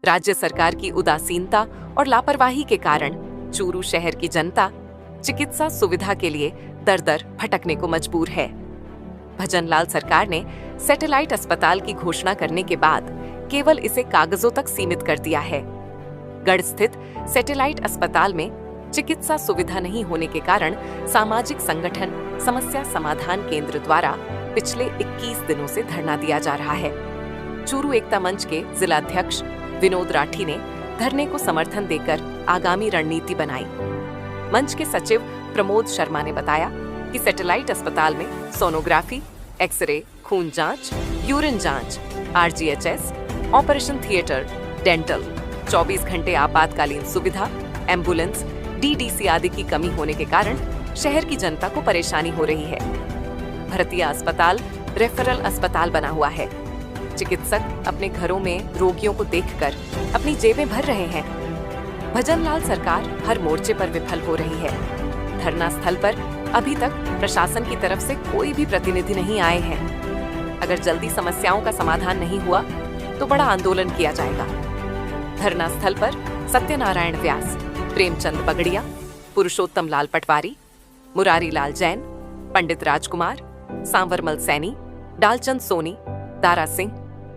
राज्य सरकार की उदासीनता और लापरवाही के कारण चूरू शहर की जनता चिकित्सा सुविधा के लिए दर दर भटकने को मजबूर है। भजनलाल सरकार ने सैटेलाइट अस्पताल की घोषणा करने के बाद केवल इसे कागजों तक सीमित कर दिया है। गढ़ स्थित सैटेलाइट अस्पताल में चिकित्सा सुविधा नहीं होने के कारण सामाजिक संगठन समस्या समाधान केंद्र द्वारा पिछले 21 दिनों से धरना दिया जा रहा है। चूरू एकता मंच के जिलाध्यक्ष विनोद राठी ने धरने को समर्थन देकर आगामी रणनीति बनाई। मंच के सचिव प्रमोद शर्मा ने बताया कि सैटेलाइट अस्पताल में सोनोग्राफी, एक्सरे, खून जांच, यूरिन जांच, RGHS, ऑपरेशन थिएटर, डेंटल, 24 घंटे आपातकालीन सुविधा, एम्बुलेंस, DDC आदि की कमी होने के कारण शहर की जनता को परेशानी हो रही है। भरतिया अस्पताल रेफरल अस्पताल बना हुआ है। चिकित्सक अपने घरों में रोगियों को देखकर अपनी जेबें भर रहे हैं। भजनलाल सरकार हर मोर्चे पर विफल हो रही है। धरना स्थल पर अभी तक प्रशासन की तरफ से कोई भी प्रतिनिधि नहीं आए हैं। अगर जल्दी समस्याओं का समाधान नहीं हुआ तो बड़ा आंदोलन किया जाएगा। धरना स्थल पर सत्यनारायण व्यास, प्रेमचंद बगड़िया, पुरुषोत्तम लाल पटवारी, मुरारी लाल जैन, पंडित राजकुमार, सांवरमल सैनी, डालचंद सोनी, दारा सिंह,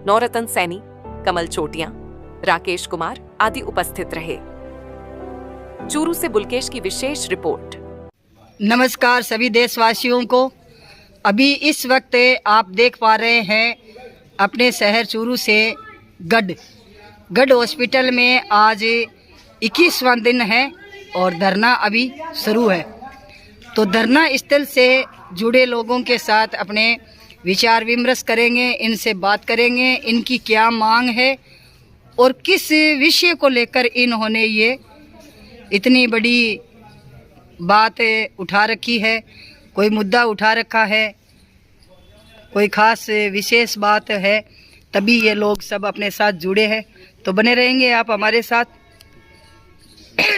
नौरतन सैनी, कमल चोटियां, राकेश कुमार आदि उपस्थित रहे। चूरू से बुलकेश की विशेष रिपोर्ट। नमस्कार सभी देशवासियों को। अभी इस वक्त आप देख पा रहे हैं अपने शहर चूरू से गढ़ हॉस्पिटल में आज 21वां दिन है और धरना अभी शुरू है। तो धरना स्थल से जुड़े लोगों के साथ अपने विचार विमर्श करेंगे, इनसे बात करेंगे, इनकी क्या मांग है और किस विषय को लेकर इन्होंने ये इतनी बड़ी बात उठा रखी है। कोई मुद्दा उठा रखा है, कोई खास विशेष बात है, तभी ये लोग सब अपने साथ जुड़े हैं। तो बने रहेंगे आप हमारे साथ।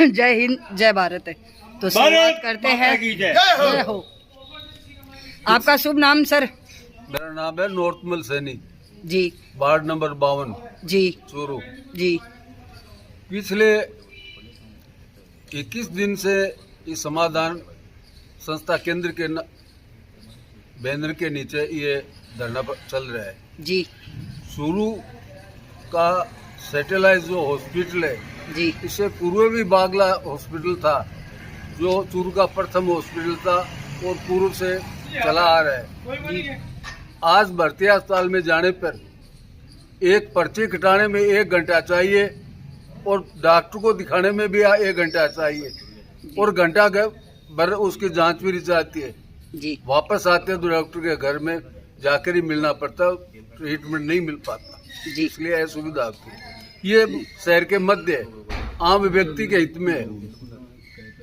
जय हिंद, जय भारत। तो शुरुआत करते हैं। जय हो। आपका शुभ नाम सर? मेरा नाम है नौरतमल सैनी जी, वार्ड नंबर 52 जी चूरू जी। पिछले 21 दिन से इस समाधान संस्था केंद्र के बैनर के नीचे ये धरना चल रहा है जी। चूरू का सैटेलाइट जो हॉस्पिटल है जी, इससे पूर्व भी बागला हॉस्पिटल था, जो चूरू का प्रथम हॉस्पिटल था और पूर्व से चला आ रहा है। आज भर्तिया अस्पताल में जाने पर एक पर्ची कटाने में 1 घंटा चाहिए और डॉक्टर को दिखाने में भी 1 घंटा चाहिए और घंटा भर उसकी जांच भी जाती है जी। वापस आते हैं तो डॉक्टर के घर में जाकर ही मिलना पड़ता, ट्रीटमेंट नहीं मिल पाता जी। इसलिए यह सुविधा आपकी ये शहर के मध्य आम व्यक्ति के हित में है।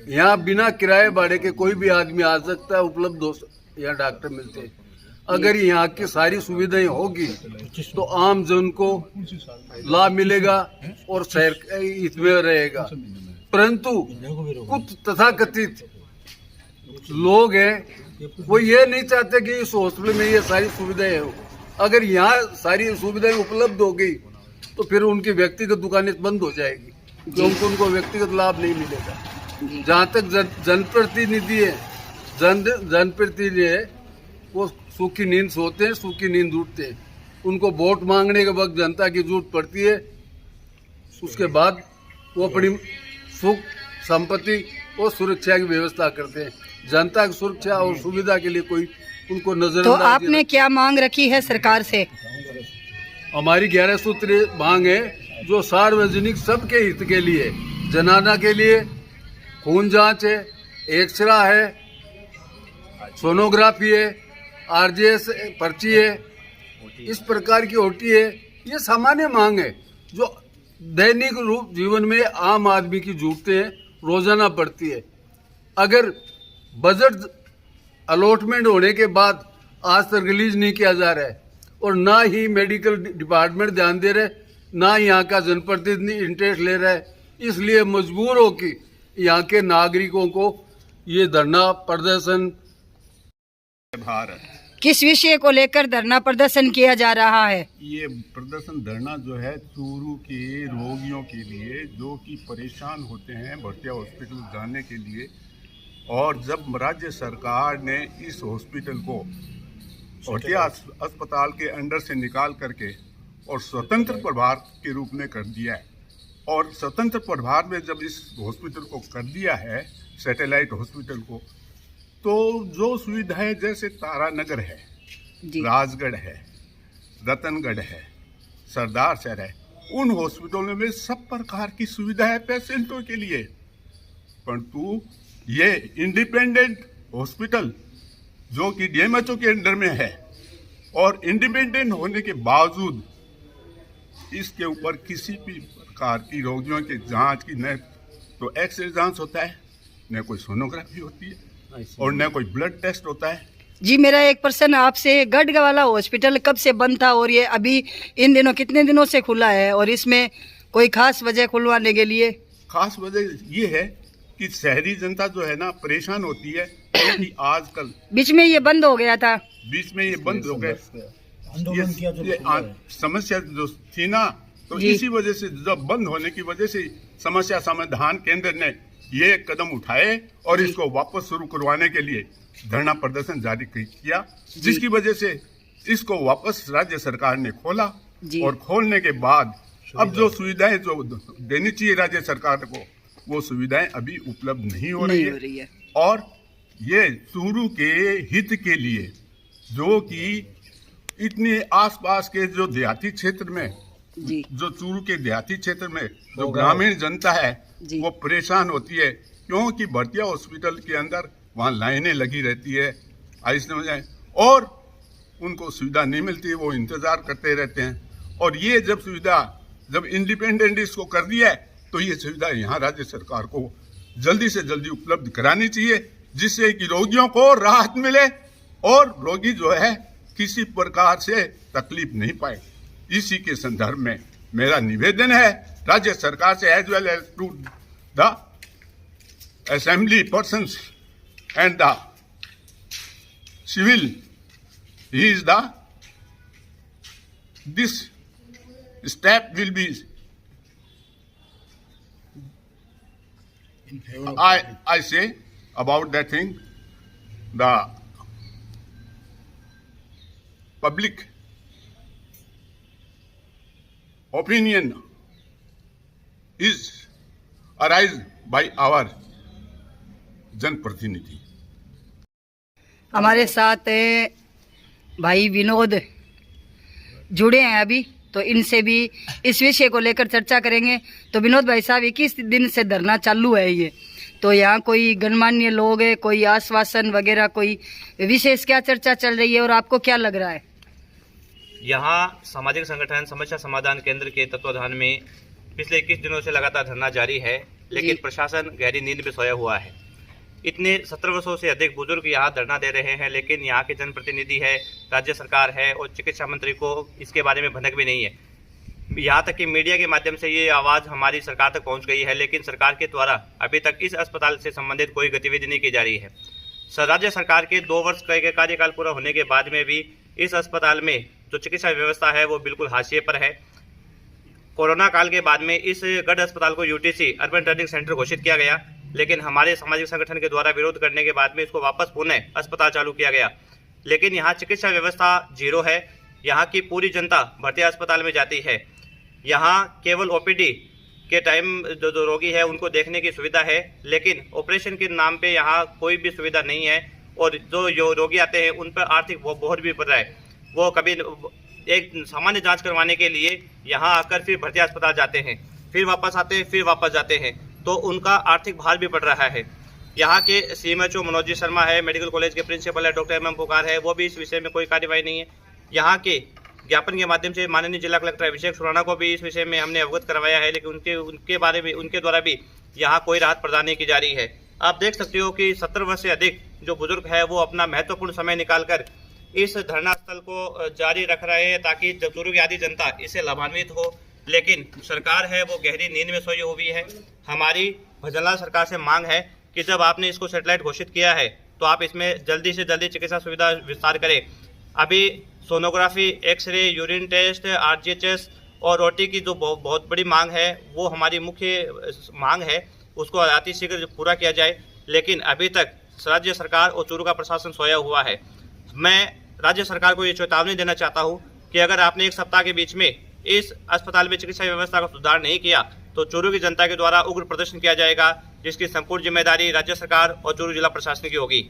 यहाँ बिना किराए भाड़े के कोई भी आदमी आ सकता है, उपलब्ध हो, यहाँ डॉक्टर मिलते हैं। अगर यहाँ की सारी सुविधाएं होगी तो आम जन को लाभ मिलेगा और शहर हित में रहेगा। परंतु कुछ तथाकथित लोग हैं वो ये नहीं चाहते कि इस हॉस्पिटल में ये सारी सुविधाएं हो। अगर यहाँ सारी सुविधाएं उपलब्ध हो गई तो फिर उनकी व्यक्तिगत दुकानें बंद हो जाएगी, क्योंकि उनको व्यक्तिगत लाभ नहीं मिलेगा। जहाँ तक जनप्रतिनिधि है, जनप्रतिनिधि है वो सूखी नींद सोते हैं, सूखी नींद उठते हैं। उनको वोट मांगने के वक्त जनता की जरूरत पड़ती है, उसके बाद वो अपनी सुख संपत्ति और सुरक्षा की व्यवस्था करते हैं। जनता की सुरक्षा और सुविधा के लिए कोई उनको नजर। तो आपने क्या मांग रखी है सरकार से? हमारी 11 सूत्रीय मांग है जो सार्वजनिक सबके हित के लिए, जनाना के लिए खून जांच है, एक्सरा है, सोनोग्राफी है, RGS पर्ची है, इस प्रकार की होती है। ये सामान्य मांग है जो दैनिक रूप जीवन में आम आदमी की जरूरतें हैं, रोजाना पड़ती है। अगर बजट अलॉटमेंट होने के बाद आज तक रिलीज नहीं किया जा रहा है और ना ही मेडिकल डिपार्टमेंट ध्यान दे रहे, ना यहाँ का जनप्रतिनिधि इंटरेस्ट ले रहा है, इसलिए मजबूर हो कि यहाँ के नागरिकों को ये धरना प्रदर्शन। भारत किस विषय को लेकर धरना प्रदर्शन किया जा रहा है? ये प्रदर्शन धरना जो है चूरू के रोगियों के लिए जो कि परेशान होते हैं भटिया हॉस्पिटल जाने के लिए, और जब राज्य सरकार ने इस हॉस्पिटल को भटिया अस्पताल के अंडर से निकाल करके और स्वतंत्र प्रभार के रूप में कर दिया है, और स्वतंत्र प्रभार में जब इस हॉस्पिटल को कर दिया है, सैटेलाइट हॉस्पिटल को, तो जो सुविधाएं जैसे तारानगर है, राजगढ़ है, रतनगढ़ है, सरदार शहर है, उन हॉस्पिटलों में सब प्रकार की सुविधा है पेशेंटों के लिए, परंतु ये इंडिपेंडेंट हॉस्पिटल जो कि डीएमएचओ के अंडर में है और इंडिपेंडेंट होने के बावजूद इसके ऊपर किसी भी प्रकार की रोगियों के जांच की न तो एक्सरे जांच होता है, न कोई सोनोग्राफी होती है और न कोई ब्लड टेस्ट होता है। जी, मेरा एक प्रश्न आपसे, गढ़ वाला हॉस्पिटल कब से बंद था और ये अभी इन दिनों कितने दिनों से खुला है, और इसमें कोई खास वजह खुलवाने के लिए? खास वजह ये है कि शहरी जनता जो है ना परेशान होती है, क्योंकि आजकल बीच में ये बंद हो गया था। बीच में ये बंद हो गए, ये समस्या जो थी ना, तो इसी वजह से जब बंद होने की वजह से समस्या समाधान केंद्र ने ये कदम उठाए और इसको वापस शुरू करवाने के लिए धरना प्रदर्शन जारी किया, जिसकी वजह से इसको वापस राज्य सरकार ने खोला, और खोलने के बाद अब जो सुविधाएं जो देनी चाहिए राज्य सरकार को, वो सुविधाएं अभी उपलब्ध नहीं हो रही है। और ये चूरू के हित के लिए, जो कि इतने आसपास के जो देहाती क्षेत्र में, जो चूरू के देहाती क्षेत्र में जो ग्रामीण जनता है वो परेशान होती है, क्योंकि भटिया हॉस्पिटल के अंदर वहाँ लाइनें लगी रहती है, और उनको सुविधा नहीं मिलती है, वो इंतजार करते रहते हैं। और ये जब सुविधा जब इंडिपेंडेंट इसको कर दिया है, तो ये सुविधा यहाँ राज्य सरकार को जल्दी से जल्दी उपलब्ध करानी चाहिए, जिससे कि रोगियों को राहत मिले और रोगी जो है किसी प्रकार से तकलीफ नहीं पाए। इसी के संदर्भ में मेरा निवेदन है राज्य सरकार से, as well as to the assembly persons and the civil, he is the this step will be I say about that thing, the public opinion is arise by our जनप्रतिनिधि। हमारे साथ भाई विनोद जुड़े हैं अभी, तो इनसे भी इस विषय को लेकर चर्चा करेंगे। तो विनोद भाई साहब, 21 दिन से धरना चालू है ये, तो यहाँ कोई गणमान्य लोग है, कोई आश्वासन वगैरह, कोई विशेष क्या चर्चा चल रही है और आपको क्या लग रहा है? यहाँ सामाजिक संगठन समस्या समाधान केंद्र के तत्वाधान में पिछले 21 दिनों से लगातार धरना जारी है, लेकिन प्रशासन गहरी नींद में सोया हुआ है। इतने 17 वर्षों से अधिक बुजुर्ग यहाँ धरना दे रहे हैं, लेकिन यहाँ के जनप्रतिनिधि है, राज्य सरकार है और चिकित्सा मंत्री को इसके बारे में भनक भी नहीं है। यहाँ तक कि मीडिया के माध्यम से ये आवाज़ हमारी सरकार तक पहुँच गई है, लेकिन सरकार के द्वारा अभी तक इस अस्पताल से संबंधित कोई गतिविधि नहीं की जा रही है। राज्य सरकार के 2 वर्ष का कार्यकाल पूरा होने के बाद में भी इस अस्पताल में जो चिकित्सा व्यवस्था है वो बिल्कुल हाशिए पर है। कोरोना काल के बाद में इस गढ़ अस्पताल को यूटीसी अर्बन ट्रेनिंग सेंटर घोषित किया गया, लेकिन हमारे सामाजिक संगठन के द्वारा विरोध करने के बाद में इसको वापस पुनः अस्पताल चालू किया गया। लेकिन यहाँ चिकित्सा व्यवस्था जीरो है। यहाँ की पूरी जनता भटिया अस्पताल में जाती है। यहाँ केवल ओपीडी के टाइम जो रोगी है उनको देखने की सुविधा है, लेकिन ऑपरेशन के नाम पे यहाँ कोई भी सुविधा नहीं है। और जो रोगी आते हैं उन पर आर्थिक बोझ भी पड़ रहा है। वो कभी एक सामान्य जांच करवाने के लिए यहाँ आकर फिर भटिया अस्पताल जाते हैं, फिर वापस आते हैं, फिर वापस जाते हैं, तो उनका आर्थिक भार भी पड़ रहा है। यहाँ के सीएमएचओ मनोज जी शर्मा है, मेडिकल कॉलेज के प्रिंसिपल है डॉक्टर एम पुकार है, वो भी इस विषय में कोई कार्यवाही नहीं है। यहाँ के ज्ञापन के माध्यम से माननीय जिला कलेक्टर अभिषेक सुराना को भी इस विषय में हमने अवगत करवाया है, लेकिन उनके बारे में उनके द्वारा भी यहाँ कोई राहत प्रदान नहीं की जा रही है। आप देख सकते हो कि 70 वर्ष से अधिक जो बुजुर्ग है वो अपना महत्वपूर्ण समय निकालकर इस धरना स्थल को जारी रख रहे हैं, ताकि चूरू की आधी जनता इससे लाभान्वित हो। लेकिन सरकार है वो गहरी नींद में सोई हुई है। हमारी भजनलाल सरकार से मांग है कि जब आपने इसको सैटेलाइट घोषित किया है तो आप इसमें जल्दी से जल्दी चिकित्सा सुविधा विस्तार करें। अभी sonography, x ray, urine test, RGHS और ओटी की जो बहुत बड़ी मांग है, वो हमारी मुख्य मांग है, उसको अतिशीघ्र पूरा किया जाए। लेकिन अभी तक राज्य सरकार और चूरू का प्रशासन सोया हुआ है। मैं राज्य सरकार को ये चेतावनी देना चाहता हूँ कि अगर आपने एक सप्ताह के बीच में इस अस्पताल में चिकित्सा व्यवस्था का सुधार नहीं किया तो चूरू की जनता के द्वारा उग्र प्रदर्शन किया जाएगा, जिसकी संपूर्ण जिम्मेदारी राज्य सरकार और चूरू जिला प्रशासन की होगी।